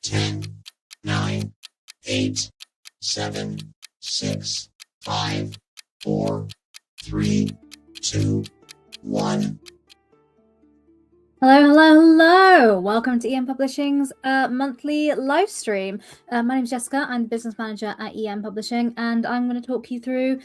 10, 9, 8, 7, 6, 5, 4, 3, 2, 1. Hello. Welcome to EM Publishing's monthly live stream. My name is Jessica. I'm the business manager at EM Publishing, and I'm going to talk you through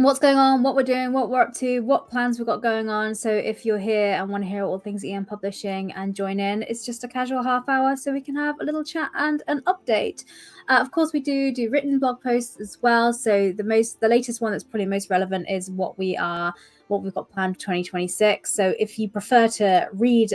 what's going on, what we're doing, what we're up to, what plans we've got going on. So if you're here and want to hear all things EM Publishing and join in, it's just a casual half hour so we can have a little chat and an update. Of course, we do written blog posts as well. So the latest one that's probably most relevant is what we've got planned for 2026. So if you prefer to read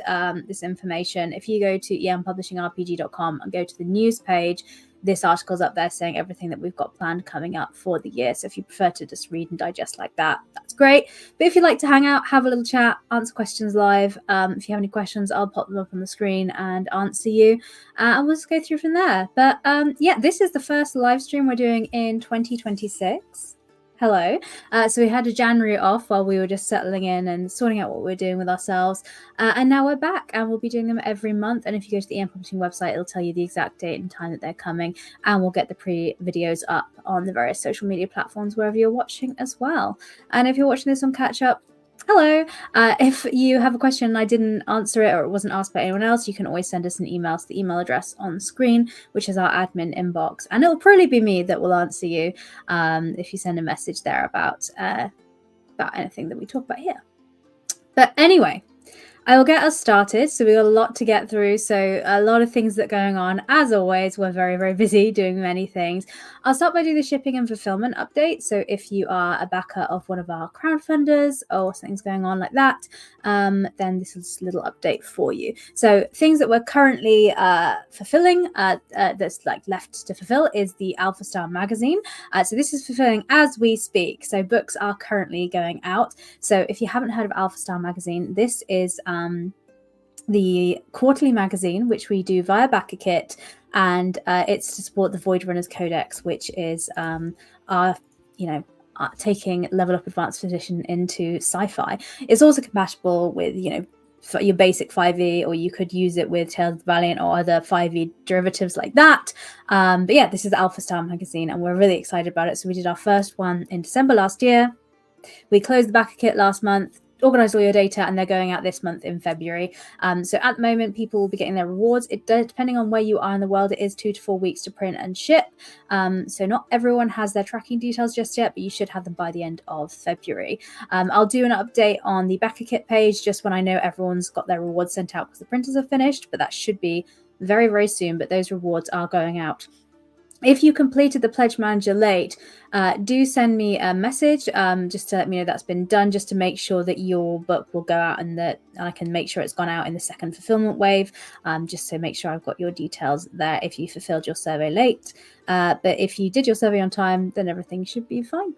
this information, if you go to empublishingrpg.com and go to the news page, this article's up there saying everything that we've got planned coming up for the year. So if you prefer to just read and digest like that, that's great. But if you'd like to hang out, have a little chat, answer questions live, if you have any questions, I'll pop them up on the screen and answer you. And we'll just go through from there. But yeah, this is the first live stream we're doing in 2026. Hello. So we had a January off while we were just settling in and sorting out what we're doing with ourselves. And now we're back and we'll be doing them every month. And if you go to the EM Publishing website, it'll tell you the exact date and time that they're coming. And we'll get the pre-videos up on the various social media platforms wherever you're watching as well. And if you're watching this on Catch Up, hello. If you have a question and I didn't answer it or it wasn't asked by anyone else, you can always send us an email to the email address on screen, which is our admin inbox. And it'll probably be me that will answer you if you send a message there about anything that we talk about here. But anyway, I will get us started. So we've got a lot to get through. So a lot of things that are going on. As always, we're very, very busy doing many things. I'll start by doing the shipping and fulfillment update. So if you are a backer of one of our crowdfunders or something's going on like that, then this is a little update for you. So things that we're currently fulfilling that's like left to fulfill is the Alpha Star magazine. So this is fulfilling as we speak. So books are currently going out. So if you haven't heard of Alpha Star magazine, this is the quarterly magazine, which we do via BackerKit, and it's to support the Void Runners Codex, which is our taking Level Up Advanced Edition into sci-fi. It's also compatible with your basic 5e, or you could use it with Tales of the Valiant or other 5e derivatives like that. But yeah, this is the Alpha Star magazine, and we're really excited about it. So we did our first one in December last year. We closed the BackerKit last month, organized all your data, and they're going out this month in February. So at the moment, people will be getting their rewards. It does, depending on where you are in the world, it is 2 to 4 weeks to print and ship. So not everyone has their tracking details just yet, but you should have them by the end of February. I'll do an update on the BackerKit page just when I know everyone's got their rewards sent out because the printers are finished, but that should be very, very soon. But those rewards are going out. If you completed the Pledge Manager late, do send me a message just to let me know that's been done, just to make sure that your book will go out and that I can make sure it's gone out in the second fulfillment wave, just to make sure I've got your details there if you fulfilled your survey late. But if you did your survey on time, then everything should be fine.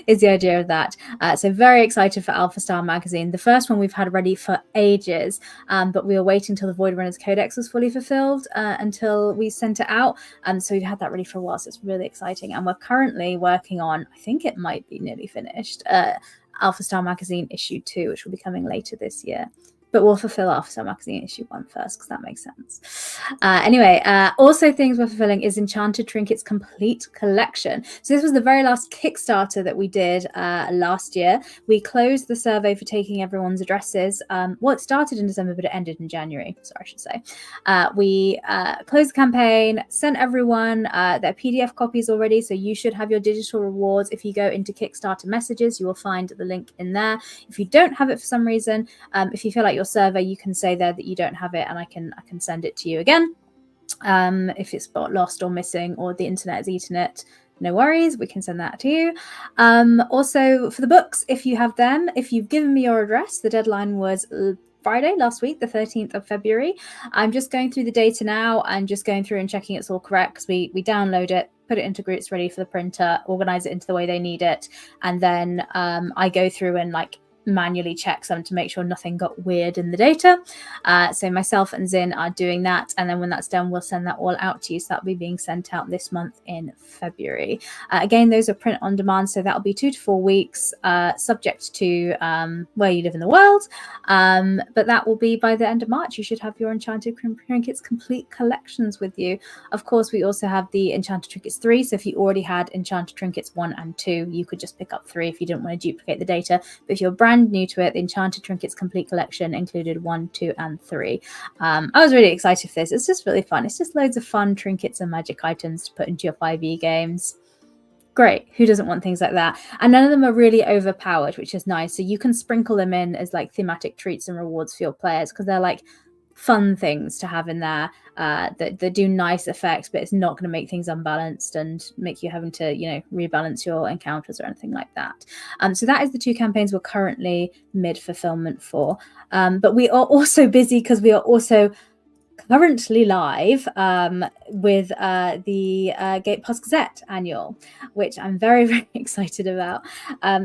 Is the idea of that. So very excited for Alpha Star magazine. The first one we've had ready for ages, but we were waiting until the Void Runners Codex was fully fulfilled until we sent it out. So we've had that ready for a while, so it's really exciting. And we're currently working on, I think it might be nearly finished, Alpha Star magazine issue 2, which will be coming later this year. But we'll fulfill Alpha Star magazine issue 1 first, because that makes sense. Anyway, also things we're fulfilling is Enchanted Trinkets Complete Collection. So this was the very last Kickstarter that we did last year. We closed the survey for taking everyone's addresses. Well, it started in December, but it ended in January. Sorry, I should say. We closed the campaign, sent everyone their PDF copies already. So you should have your digital rewards. If you go into Kickstarter messages, you will find the link in there. If you don't have it for some reason, if you feel like your survey, you can say there that you don't have it, and I can send it to you again. If it's lost or missing or the internet has eaten it, no worries, we can send that to you. Also for the books, if you have them, if you've given me your address, the deadline was Friday last week, the 13th of February. I'm just going through the data now and just going through and checking it's all correct, because we download it, put it into groups ready for the printer, organize it into the way they need it, and then I go through and manually check some to make sure nothing got weird in the data. So myself and Zin are doing that, and then when that's done, we'll send that all out to you. So that'll be being sent out this month in February. Again, those are print on demand, so that'll be 2 to 4 weeks, subject to where you live in the world. But that will be by the end of March. You should have your Enchanted Trinkets complete collections with you. Of course, we also have the Enchanted Trinkets 3. So if you already had Enchanted Trinkets 1 and 2, you could just pick up 3 if you didn't want to duplicate the data. But if you're brand new to it, the Enchanted Trinkets complete collection included 1, 2, and 3. I was really excited for this. It's just really fun. It's just loads of fun trinkets and magic items to put into your 5e games. Great. Who doesn't want things like that? And none of them are really overpowered, which is nice. So you can sprinkle them in as like thematic treats and rewards for your players, because they're like fun things to have in there that do nice effects, but it's not going to make things unbalanced and make you having to, rebalance your encounters or anything like that. So that is the 2 campaigns we're currently mid-fulfillment for. But we are also busy because we are also currently live with the Gate Pass Gazette annual, which I'm very, very excited about.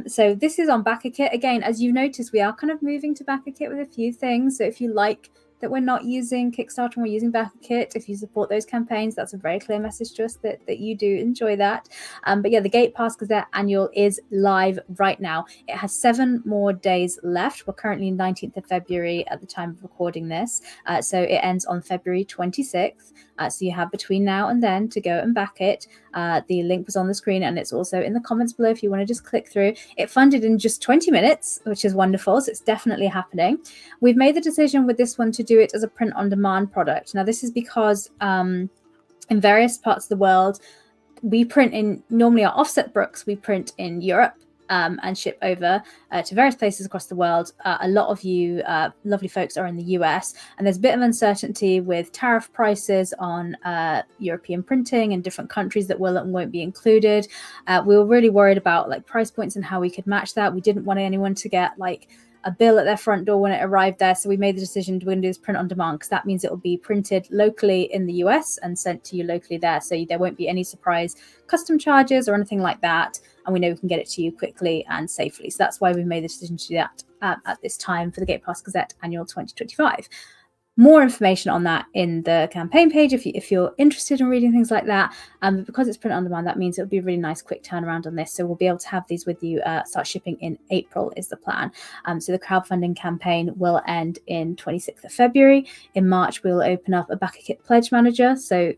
So this is on BackerKit. Again, as you notice, we are kind of moving to BackerKit with a few things. So if you like that we're not using Kickstarter and we're using BackerKit, if you support those campaigns, that's a very clear message to us that you do enjoy that. But yeah, the Gate Pass Gazette annual is live right now. It has 7 more days left. We're currently 19th of February at the time of recording this. So it ends on February 26th. So you have between now and then to go and back it. The link was on the screen and it's also in the comments below if you want to just click through. It funded in just 20 minutes, which is wonderful. So it's definitely happening. We've made the decision with this one to do it as a print on demand product. Now, this is because in various parts of the world, we print in normally our offset books, we print in Europe. And ship over to various places across the world. A lot of you lovely folks are in the US, and there's a bit of uncertainty with tariff prices on European printing and different countries that will and won't be included. We were really worried about like price points and how we could match that. We didn't want anyone to get like a bill at their front door when it arrived there. So we made the decision we're going to do this print on demand, because that means it will be printed locally in the US and sent to you locally there. So there won't be any surprise custom charges or anything like that. And we know we can get it to you quickly and safely. So that's why we made the decision to do that at this time for the Gate Pass Gazette Annual 2025. More information on that in the campaign page if you're interested in reading things like that. But because it's print on demand, that means it'll be a really nice quick turnaround on this. So we'll be able to have these with you, start shipping in April is the plan. So the crowdfunding campaign will end in 26th of February. In March, we'll open up a BackerKit Pledge Manager. So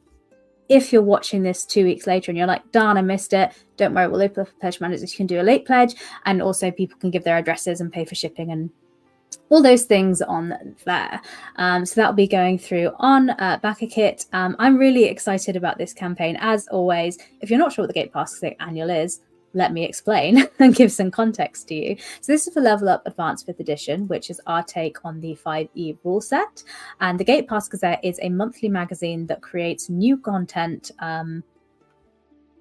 if you're watching this 2 weeks later and you're like, darn, I missed it, don't worry, we'll open up a pledge manager. You can do a late pledge, and also people can give their addresses and pay for shipping and all those things on there. So that'll be going through on BackerKit. I'm really excited about this campaign. As always, if you're not sure what the Gate Pass Annual is, let me explain and give some context to you. So this is for Level Up Advanced 5th Edition, which is our take on the 5e rule set. And the Gate Pass Gazette is a monthly magazine that creates new content for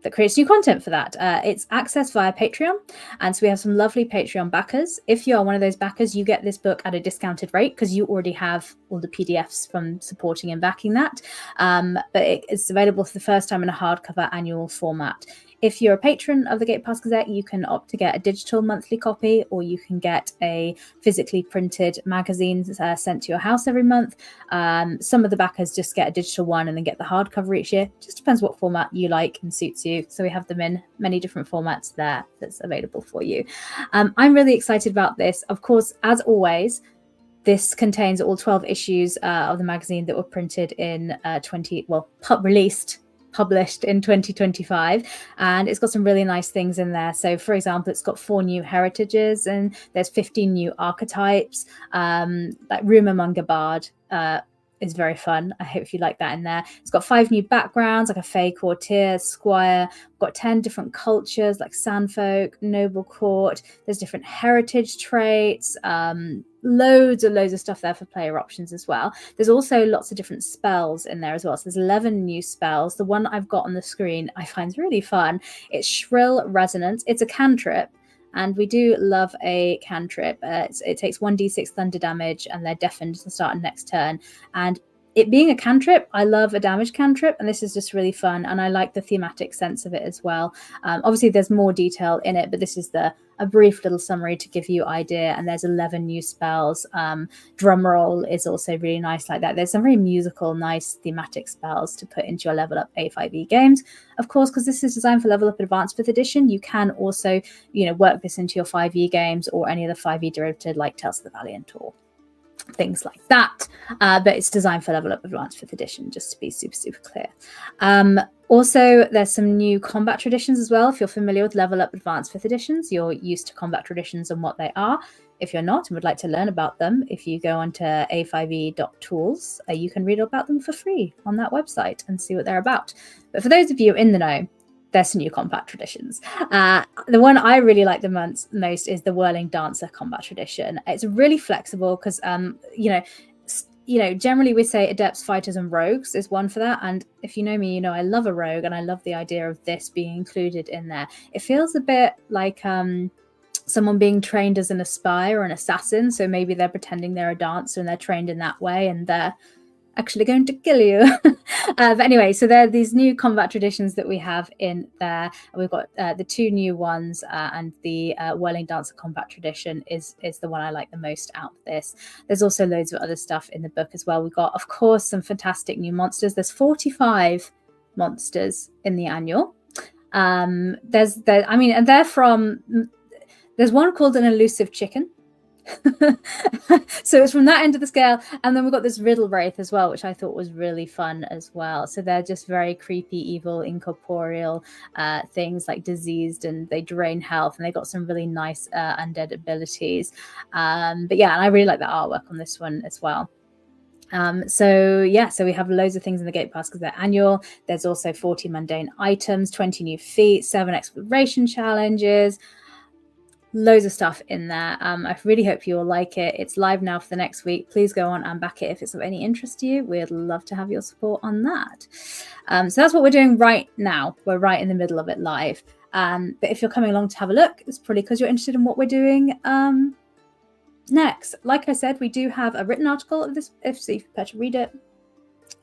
that. It's accessed via Patreon. And so we have some lovely Patreon backers. If you are one of those backers, you get this book at a discounted rate because you already have all the PDFs from supporting and backing that. But it's available for the first time in a hardcover annual format. If you're a patron of the Gate Pass Gazette, you can opt to get a digital monthly copy, or you can get a physically printed magazine sent to your house every month. Some of the backers just get a digital one and then get the hardcover each year. Just depends what format you like and suits you. So we have them in many different formats there that's available for you. I'm really excited about this. Of course, as always, this contains all 12 issues of the magazine that were printed in published in 2025, and it's got some really nice things in there. So for example, it's got 4 new heritages and there's 15 new archetypes, like Rumour Bard is very fun. I hope you like that in there. It's got 5 new backgrounds, like a Fey courtier, squire. We've got 10 different cultures like Sandfolk, noble court. There's different heritage traits, loads of stuff there for player options as well. There's also lots of different spells in there as well. So there's 11 new spells. The one I've got on the screen I find really fun. It's Shrill Resonance. It's a cantrip, and we do love a cantrip. It takes 1d6 thunder damage, and they're deafened to the start of next turn. And it being a cantrip, I love a damage cantrip, and this is just really fun, and I like the thematic sense of it as well. Obviously, there's more detail in it, but this is a brief little summary to give you idea, and there's 11 new spells. Drumroll is also really nice like that. There's some very musical, nice thematic spells to put into your level up A5e games. Of course, because this is designed for level up advanced 5th edition, you can also, work this into your 5e games or any of the 5e derivative like Tales of the Valiant or things like that, but it's designed for level up advanced 5th edition, just to be super clear. Also, there's some new combat traditions as well. If you're familiar with level up advanced 5th editions, you're used to combat traditions and what they are. If you're not and would like to learn about them, if you go onto a5e.tools, you can read about them for free on that website and see what they're about. But for those of you in the know, there's some new combat traditions. The one I really like the most is the Whirling Dancer combat tradition. It's really flexible because, generally we say adepts, fighters, and rogues is one for that. And if you know me, you know I love a rogue, and I love the idea of this being included in there. It feels a bit like someone being trained as an spy or an assassin. So maybe they're pretending they're a dancer and they're trained in that way, and they're actually going to kill you. But anyway, so there are these new combat traditions that we have in there. We've got the two new ones, and the Whirling Dancer combat tradition is the one I like the most out of this. There's also loads of other stuff in the book as well. We've got, of course, some fantastic new monsters. There's 45 monsters in the annual. And they're from. There's one called an elusive chicken. So it's from that end of the scale, and then we've got this riddle wraith as well, which I thought was really fun as well. So they're just very creepy, evil, incorporeal things, like diseased, and they drain health, and they got some really nice undead abilities. But yeah, and I really like the artwork on this one as well. So we have loads of things in the gate pass because they're annual. There's also 40 mundane items, 20 new feats, 7 exploration challenges. Loads of stuff in there. I really hope you all like it. It's live now for the next week. Please go on and back it if it's of any interest to you. We'd love to have your support on that. So that's what we're doing right now. We're right in the middle of it live. But if you're coming along to have a look, it's probably because you're interested in what we're doing next. Like I said, we do have a written article of this if you prefer to read it.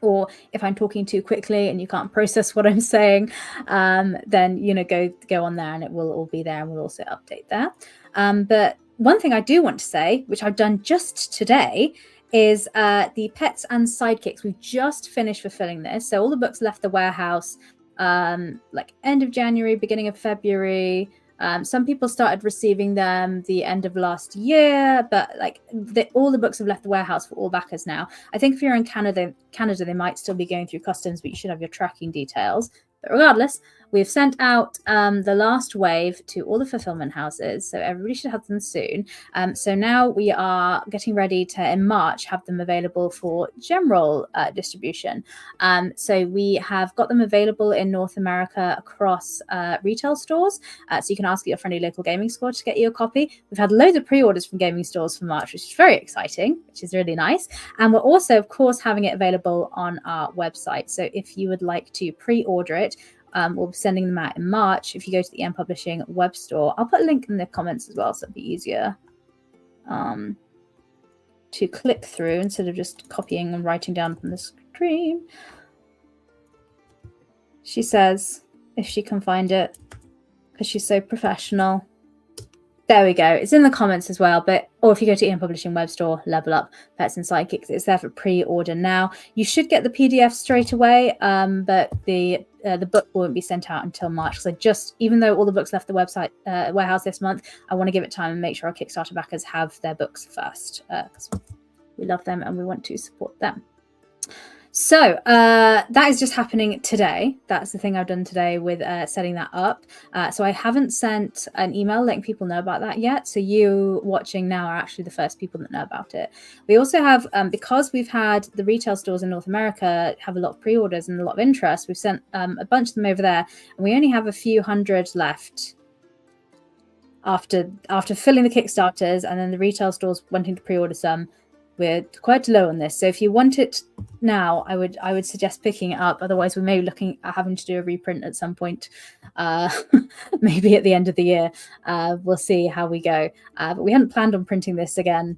Or if I'm talking too quickly and you can't process what I'm saying, then go on there and it will all be there, and we'll also update there. But one thing I do want to say, which I've done just today, is the pets and sidekicks. We've just finished fulfilling this, so all the books left the warehouse like end of January, beginning of February. Some people started receiving them the end of last year, but all the books have left the warehouse for all backers now. I think if you're in Canada, they might still be going through customs, but you should have your tracking details. But regardless, we've sent out the last wave to all the fulfillment houses, so everybody should have them soon. So now we are getting ready to, in March, have them available for general distribution. So we have got them available in North America across retail stores, so you can ask your friendly local gaming store to get you a copy. We've had loads of pre-orders from gaming stores for March, which is very exciting, which is really nice. And we're also, of course, having it available on our website. So if you would like to pre-order it, we'll be sending them out in March. If you go to the EM Publishing web store, I'll put a link in the comments as well, so it'll be easier to click through instead of just copying and writing down from the screen. She says if she can find it, because she's so professional. There we go. It's in the comments as well. Or if you go to EM Publishing web store, level up Pets and Sidekicks, it's there for pre-order now. You should get the PDF straight away, but the book won't be sent out until March. Because even though all the books left the website warehouse this month, I want to give it time and make sure our Kickstarter backers have their books first, because we love them and we want to support them. So that is just happening today. That's the thing I've done today with setting that up. So I haven't sent an email letting people know about that yet. So you watching now are actually the first people that know about it. We also have, because we've had the retail stores in North America have a lot of pre-orders and a lot of interest, we've sent a bunch of them over there. And we only have a few hundred left after filling the Kickstarters and then the retail stores wanting to pre-order some. We're quite low on this, so if you want it now, I would suggest picking it up. Otherwise, we may be looking at having to do a reprint at some point, maybe at the end of the year. We'll see how we go. But we hadn't planned on printing this again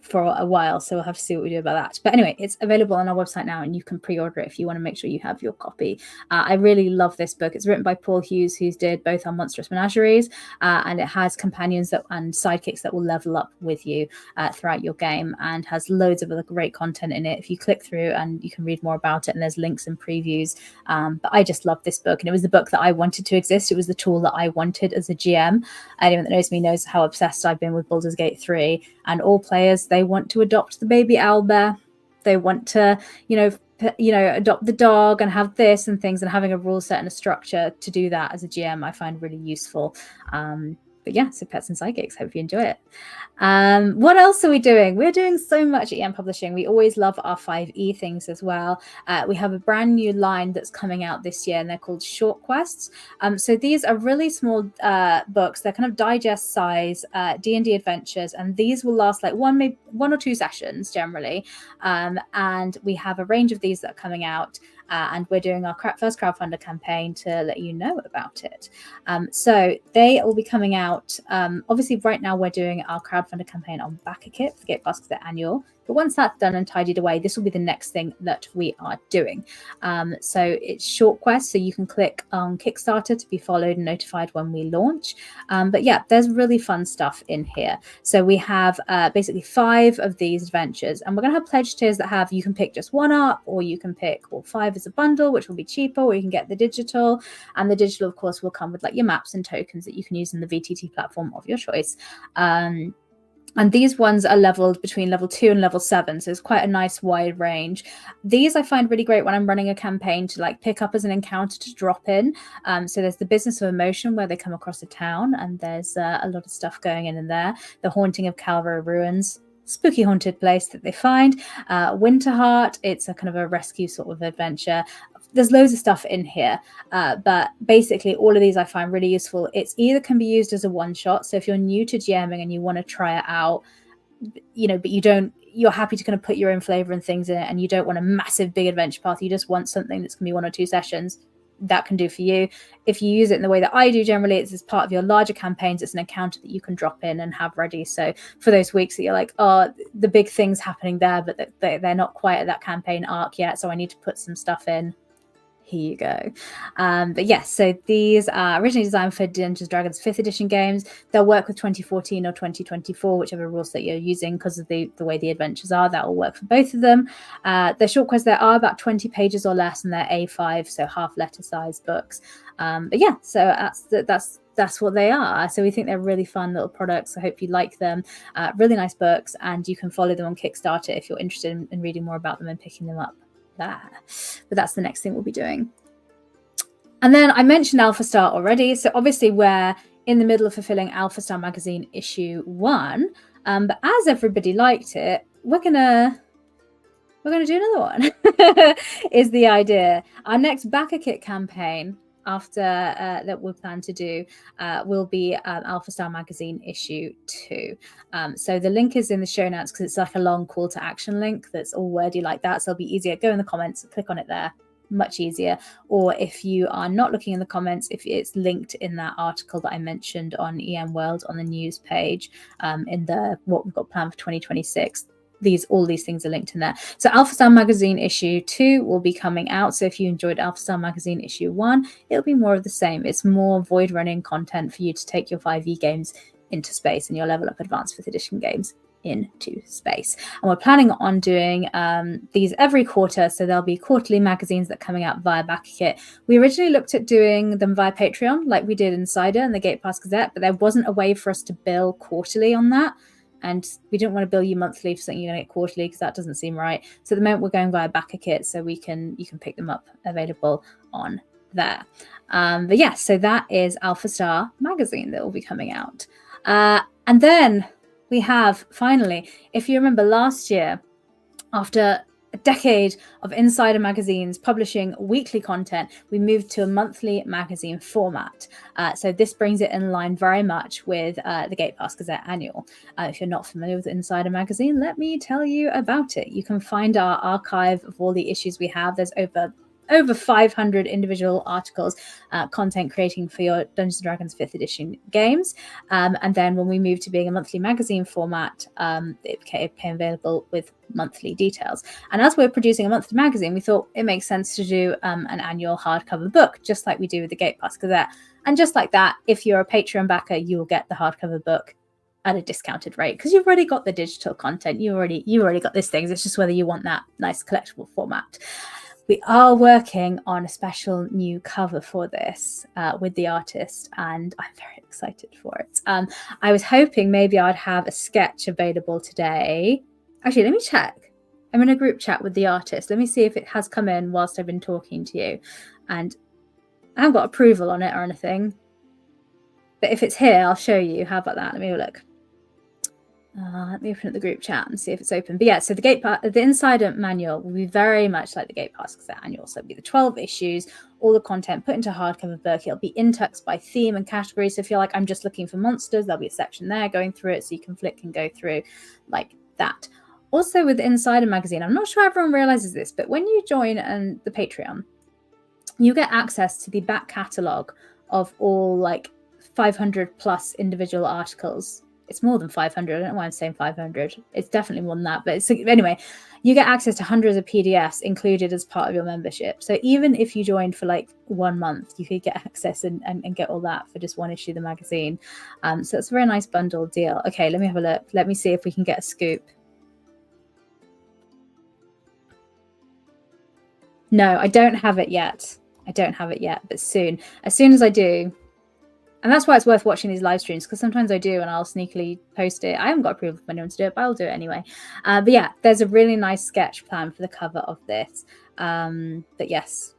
for a while, so we'll have to see what we do about that. But anyway, it's available on our website now, and you can pre-order it if you want to make sure you have your copy. I really love this book. It's written by Paul Hughes, who's did both our Monstrous Menageries, and it has companions and sidekicks that will level up with you throughout your game, and has loads of other great content in it. If you click through, and you can read more about it, and there's links and previews. But I just love this book, and it was the book that I wanted to exist. It was the tool that I wanted as a GM. Anyone that knows me knows how obsessed I've been with Baldur's Gate 3, and all players, they want to adopt the baby owlbear. They want to, adopt the dog and have this and things, and having a rule set and a structure to do that as a GM, I find really useful. But yeah, so Pets and Psychics, hope you enjoy it. What else are we doing? We're doing so much at EM Publishing. We always love our 5e things as well. We have a brand new line that's coming out this year, and they're called Short Quests. So these are really small books. They're kind of digest size D&D adventures, and these will last like one or two sessions generally. And we have a range of these that are coming out. And we're doing our first crowdfunder campaign to let you know about it. So they will be coming out. Obviously, right now we're doing our crowdfunder campaign on BackerKit, the Gate Pass Gazette Annual. But once that's done and tidied away, this will be the next thing that we are doing. So it's short quests, so you can click on Kickstarter to be followed and notified when we launch. But yeah, there's really fun stuff in here. So we have basically 5 of these adventures, and we're going to have pledge tiers that you can pick just one up, or you can pick all 5 as a bundle, which will be cheaper, or you can get the digital. And the digital, of course, will come with like your maps and tokens that you can use in the VTT platform of your choice. And these ones are leveled between level 2 and level 7. So it's quite a nice wide range. These I find really great when I'm running a campaign to like pick up as an encounter to drop in. So there's the Business of Emotion, where they come across a town, and there's a lot of stuff going in there. The Haunting of Calvary Ruins, spooky haunted place that they find. Winterheart, it's a kind of a rescue sort of adventure. There's loads of stuff in here, but basically all of these I find really useful. It's either can be used as a one-shot, so if you're new to GMing and you want to try it out, but you're happy to kind of put your own flavor and things in it, and you don't want a massive big adventure path, you just want something that's going to be 1 or 2 sessions, that can do for you. If you use it in the way that I do, generally it's as part of your larger campaigns. It's an encounter that you can drop in and have ready. So for those weeks that you're like, oh, the big thing's happening there, but they're not quite at that campaign arc yet, so I need to put some stuff in, here you go. But yes, so these are originally designed for Dungeons & Dragons 5th edition games. They'll work with 2014 or 2024, whichever rules that you're using, because of the way the adventures are. That will work for both of them. They're short quests. There are about 20 pages or less, and they're A5, so half letter size books. But yeah, so that's what they are. So we think they're really fun little products. I hope you like them. Really nice books, and you can follow them on Kickstarter if you're interested in reading more about them and picking them up there. But that's the next thing we'll be doing. And then I mentioned Alpha Star already. So obviously we're in the middle of fulfilling Alpha Star magazine issue 1. But as everybody liked it, we're gonna do another one. Is the idea. Our next BackerKit campaign after that we plan to do will be Alpha Star magazine issue 2. So the link is in the show notes, because it's like a long call to action link that's all wordy like that, so it'll be easier. Go in the comments, click on it there, much easier. Or if you are not looking in the comments, if it's linked in that article that I mentioned on EM World on the news page, in the what we've got planned for 2026, all these things are linked in there. So Alpha Star magazine issue 2 will be coming out. So if you enjoyed Alpha Star magazine issue 1, it'll be more of the same. It's more void running content for you to take your 5e games into space, and your level up advanced 5th edition games into space. And we're planning on doing these every quarter, so there'll be quarterly magazines that are coming out via BackerKit. We originally looked at doing them via Patreon, like we did Insider and the Gate Pass Gazette, but there wasn't a way for us to bill quarterly on that. And we didn't want to bill you monthly for something you're going to get quarterly, because that doesn't seem right. So at the moment we're going via BackerKit, so you can pick them up available on there. But yeah, so that is Alpha Star magazine that will be coming out. And then we have, finally, if you remember last year, after a decade of Insider magazines publishing weekly content, we moved to a monthly magazine format. So this brings it in line very much with the Gate Pass Gazette Annual. If you're not familiar with Insider magazine, let me tell you about it. You can find our archive of all the issues we have. There's over over 500 individual articles, content creating for your Dungeons & Dragons 5th edition games. And then when we moved to being a monthly magazine format, it became available with monthly details. And as we're producing a monthly magazine, we thought it makes sense to do an annual hardcover book, just like we do with the Gate Pass Gazette. And just like that, if you're a Patreon backer, you will get the hardcover book at a discounted rate because you've already got the digital content. You already got these things. It's just whether you want that nice collectible format. We are working on a special new cover for this with the artist, and I'm very excited for it. I was hoping maybe I'd have a sketch available today. Actually, let me check. I'm in a group chat with the artist. Let me see if it has come in whilst I've been talking to you. And I haven't got approval on it or anything. But if it's here, I'll show you. How about that? Let me have a look. Let me open up the group chat and see if it's open. But yeah, so the Insider Manual will be very much like the Gate Pass Gazette Annual. So it'll be the 12 issues, all the content put into a hardcover book. It'll be indexed by theme and category. So if you're like, I'm just looking for monsters, there'll be a section there going through it. So you can flick and go through like that. Also with the Insider Magazine, I'm not sure everyone realizes this, but when you join the Patreon, you get access to the back catalogue of all like 500 plus individual articles. It's more than 500. I don't know why I'm saying 500. It's definitely more than that. But anyway, you get access to hundreds of PDFs included as part of your membership. So even if you joined for like 1 month, you could get access and get all that for just one issue of the magazine. So it's a very nice bundle deal. Okay, let me have a look. Let me see if we can get a scoop. No, I don't have it yet. But soon. As soon as I do. And that's why it's worth watching these live streams, because sometimes I do and I'll sneakily post it. I haven't got approval from anyone to do it, but I'll do it anyway. But yeah, there's a really nice sketch plan for the cover of this. But yes,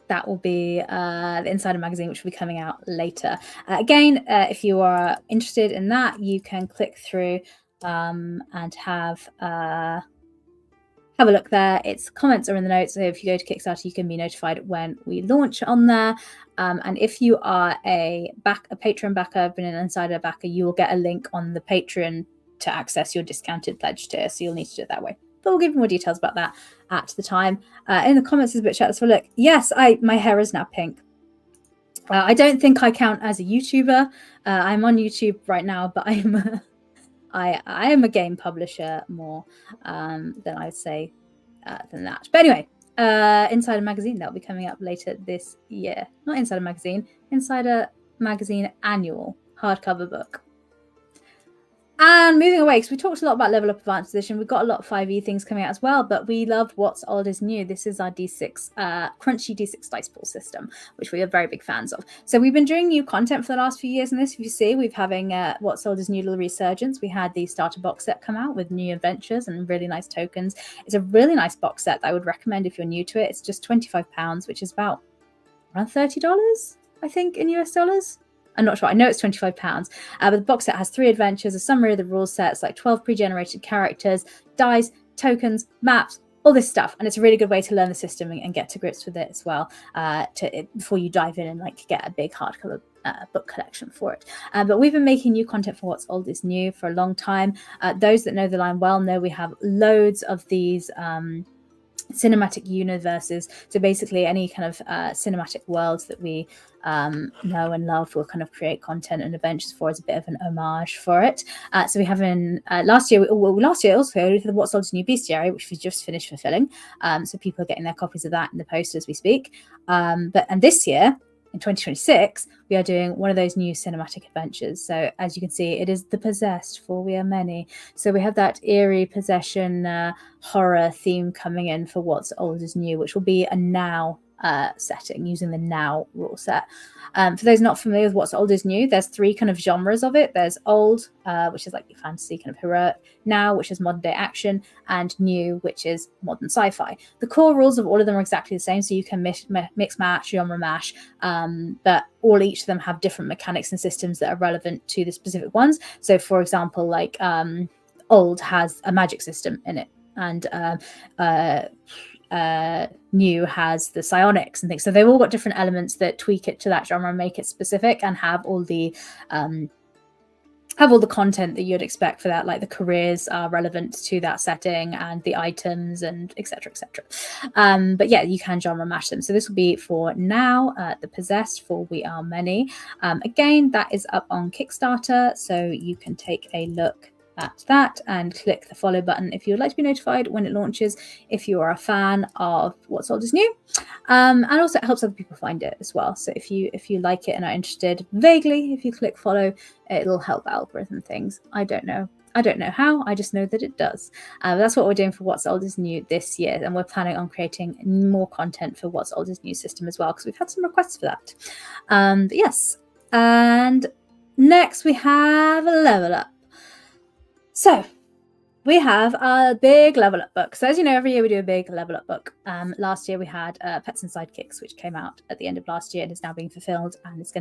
that will be the Insider Magazine, which will be coming out later. Again, if you are interested in that, you can click through and have a look there. Its comments are in the notes, so if you go to Kickstarter, you can be notified when we launch on there. And if you are a Patreon backer, been an Insider backer, you will get a link on the Patreon to access your discounted pledge tier. So you'll need to do it that way. But we'll give you more details about that at the time. In the comments, there's a bit of chat. Let's have a look. Yes, my hair is now pink. I don't think I count as a YouTuber. I'm on YouTube right now, but I am a game publisher more than I would say than that. But anyway, Insider Magazine, that'll be coming up later this year. Not Insider Magazine, Insider Magazine Annual hardcover book. And moving away, because we talked a lot about Level Up Advanced Edition, we've got a lot of 5e things coming out as well, but we love What's Old is New. This is our D6, crunchy D6 dice pool system, which we are very big fans of. So we've been doing new content for the last few years in this. If you see, we've having What's Old is New, Little Resurgence. We had the starter box set come out with new adventures and really nice tokens. It's a really nice box set that I would recommend if you're new to it. It's just £25, which is about around $30, I think, in US dollars. I'm not sure. I know it's £25. But the box set has 3 adventures, a summary of the rule sets, like 12 pre-generated characters, dice, tokens, maps, all this stuff. And it's a really good way to learn the system and get to grips with it as well before you dive in and like get a big hardcover book collection for it. But we've been making new content for What's Old is New for a long time. Those that know the line well know we have loads of these cinematic universes. So basically any kind of cinematic worlds that we know and love, we'll kind of create content and adventures for as a bit of an homage for it. So we have last year also the What's Old is New Bestiary, which we just finished fulfilling. So people are getting their copies of that in the post as we speak. And this year, in 2026, we are doing one of those new cinematic adventures. So as you can see, it is The Possessed, for we are many. So we have that eerie possession horror theme coming in for What's Old is New, which will be a now setting using the now rule set. For those not familiar with What's Old is New, there's 3 kind of genres of it. There's old, which is like fantasy, kind of heroic; now, which is modern day action; and new, which is modern sci-fi. The core rules of all of them are exactly the same, so you can mix match, genre mash, but each of them have different mechanics and systems that are relevant to the specific ones. So for example, like old has a magic system in it, and new has the psionics and things. So they've all got different elements that tweak it to that genre and make it specific, and have all the have all the content that you'd expect for that, like the careers are relevant to that setting and the items and etc. But yeah, you can genre match them. So this will be for now, The Possessed for We Are Many. Again, that is up on Kickstarter, so you can take a look at that and click the follow button if you would like to be notified when it launches, if you are a fan of What's Old is New. And also it helps other people find it as well. So if you like it and are interested vaguely, if you click follow, it'll help the algorithm things. I don't know how, I just know that it does. That's what we're doing for What's Old is New this year, and we're planning on creating more content for What's Old is New system as well, because we've had some requests for that. But yes, and next we have a Level Up. So we have a big Level Up book. So as you know, every year we do a big Level Up book. Last year we had Pets and Sidekicks, which came out at the end of last year and is now being fulfilled, and it's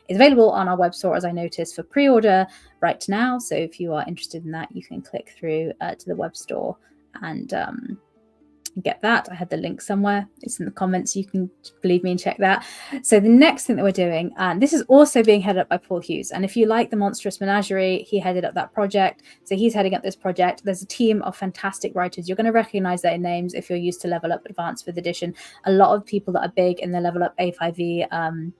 available on our web store, as I noticed, for pre-order right now. So if you are interested in that, you can click through to the web store and get that. I had the link somewhere, it's in the comments, you can believe me and check that. So the next thing that we're doing, and this is also being headed up by Paul Hughes, and if you like the Monstrous Menagerie, he headed up that project, so he's heading up this project. There's a team of fantastic writers. You're going to recognize their names if you're used to Level Up Advanced 5th edition. A lot of people that are big in the Level Up A5e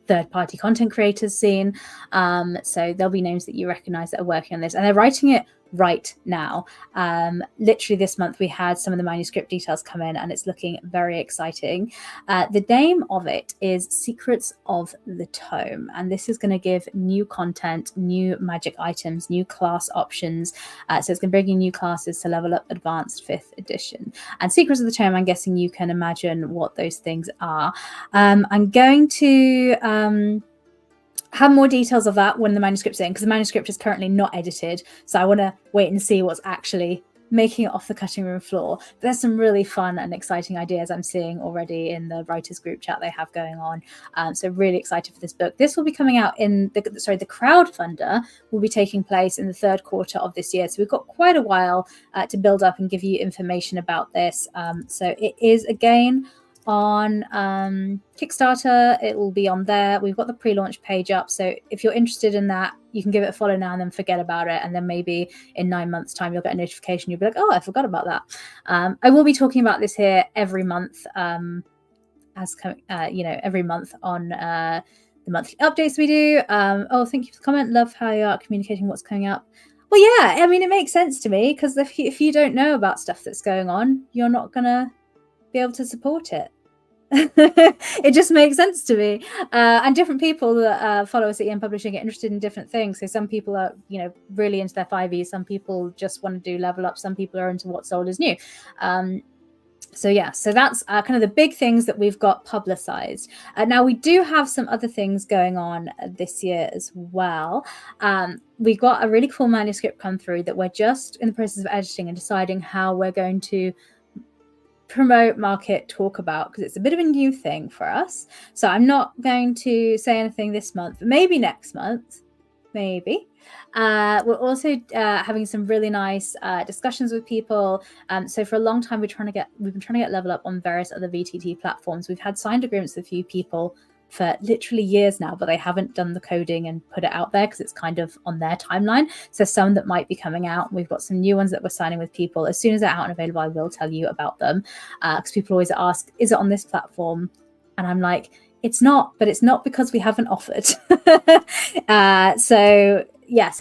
third-party content creators scene, so there'll be names that you recognize that are working on this, and they're writing it right now. Literally this month we had some of the manuscript details come in, and it's looking very exciting. The name of it is Secrets of the Tome, and this is going to give new content, new magic items, new class options. So it's going to bring in new classes to Level Up Advanced 5th edition. And Secrets of the Tome, I'm guessing you can imagine what those things are. I'm going to have more details of that when the manuscript's in, because the manuscript is currently not edited, so I want to wait and see what's actually making it off the cutting room floor. But there's some really fun and exciting ideas I'm seeing already in the writers group chat they have going on, so really excited for this book. This will be coming out in the crowdfunder will be taking place in the third quarter of this year, so we've got quite a while to build up and give you information about this. So it is again on Kickstarter, it will be on there. We've got the pre-launch page up, so if you're interested in that, you can give it a follow now and then forget about it, and then maybe in 9 months time you'll get a notification, you'll be like, oh, I forgot about that. I will be talking about this here every month, every month on the monthly updates we do. Oh, thank you for the comment. Love how you are communicating what's coming up. Well, yeah, I mean, it makes sense to me, because if you don't know about stuff that's going on, you're not gonna be able to support it. It just makes sense to me. And different people that follow us at EM Publishing get interested in different things. So some people are, really into their 5e. Some people just want to do Level Up. Some people are into What's Old is New. So that's kind of the big things that we've got publicized. Now we do have some other things going on this year as well. We got a really cool manuscript come through that we're just in the process of editing and deciding how we're going to promote, market, talk about, because it's a bit of a new thing for us. So I'm not going to say anything this month, but maybe next month, maybe. We're also having some really nice discussions with people. So for a long time, we've been trying to get Level Up on various other VTT platforms. We've had signed agreements with a few people for literally years now, but they haven't done the coding and put it out there because it's kind of on their timeline. So some that might be coming out. We've got some new ones that we're signing with people. As soon as they're out and available, I will tell you about them, because people always ask, is it on this platform? And I'm like, it's not, but it's not because we haven't offered. So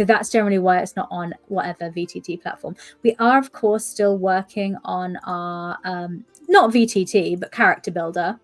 that's generally why it's not on whatever VTT platform. We are, of course, still working on our not VTT, but character builder,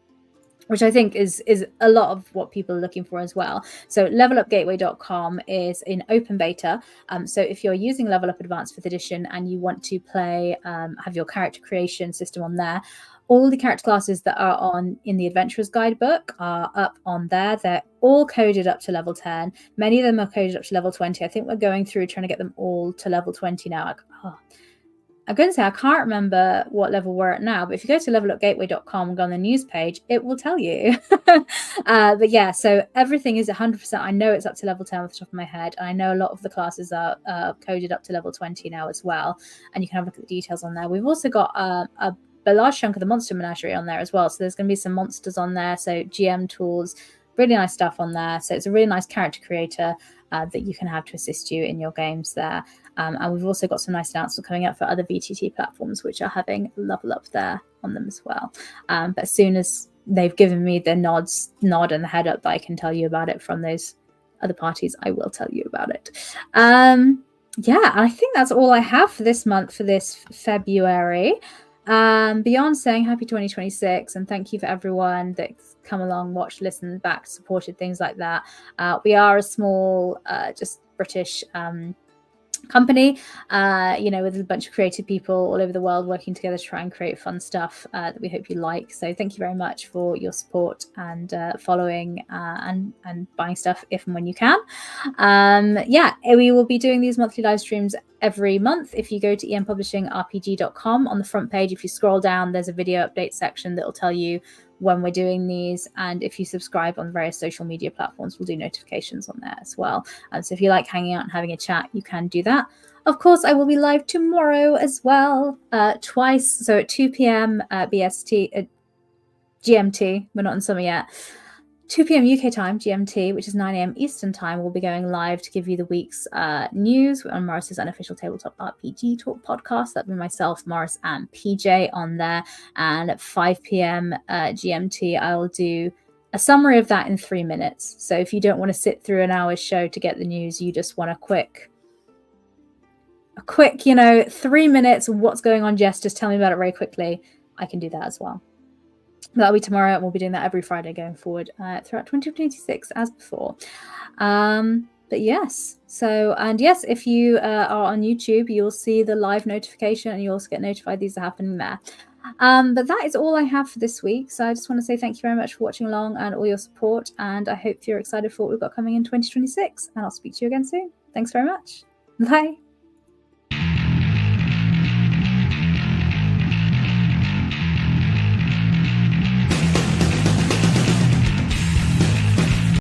which I think is a lot of what people are looking for as well. So levelupgateway.com is in open beta. So if you're using Level Up Advanced 5th edition and you want to play, have your character creation system on there, all the character classes that are on in the Adventurer's Guidebook are up on there. They're all coded up to level 10. Many of them are coded up to level 20. I think we're going through trying to get them all to level 20 now. I'm going to say I can't remember what level we're at now, but if you go to levelupgateway.com and go on the news page, it will tell you. But yeah, so everything is 100%. I know it's up to level 10 off the top of my head. And I know a lot of the classes are coded up to level 20 now as well. And you can have a look at the details on there. We've also got a large chunk of the Monster Menagerie on there as well. So there's going to be some monsters on there. So GM tools, really nice stuff on there. So it's a really nice character creator. that you can have to assist you in your games there. And we've also got some nice announcements coming up for other VTT platforms, which are having level up there on them as well. But as soon as they've given me the nod and the head up that I can tell you about it from those other parties, I will tell you about it. Yeah, I think that's all I have for this month, for this February. Beyond saying happy 2026 and thank you for everyone that's come along, watched, listened back, supported, things like that. We are a small, just British company, with a bunch of creative people all over the world working together to try and create fun stuff that we hope you like. So thank you very much for your support and following and buying stuff if and when you can. We will be doing these monthly live streams every month. If you go to empublishingrpg.com, on the front page, if you scroll down, there's a video update section that will tell you when we're doing these, and if you subscribe on various social media platforms, we'll do notifications on there as well. And so if you like hanging out and having a chat, you can do that. Of course, I will be live tomorrow as well, twice, so at 2 p.m. BST, GMT, we're not in summer yet, 2 p.m. UK time, GMT, which is 9 a.m. Eastern time. We'll be going live to give you the week's news on Morris's unofficial Tabletop RPG Talk podcast. That'll be myself, Morris, and PJ on there. And at 5 p.m. GMT, I'll do a summary of that in 3 minutes. So if you don't want to sit through an hour's show to get the news, you just want a quick 3 minutes of what's going on, Jess, just tell me about it very quickly. I can do that as well. That'll be tomorrow, and we'll be doing that every Friday going forward throughout 2026 as before. But yes, if you are on YouTube, you'll see the live notification and you also get notified these are happening there. But that is all I have for this week. So I just want to say thank you very much for watching along and all your support. And I hope you're excited for what we've got coming in 2026. And I'll speak to you again soon. Thanks very much. Bye.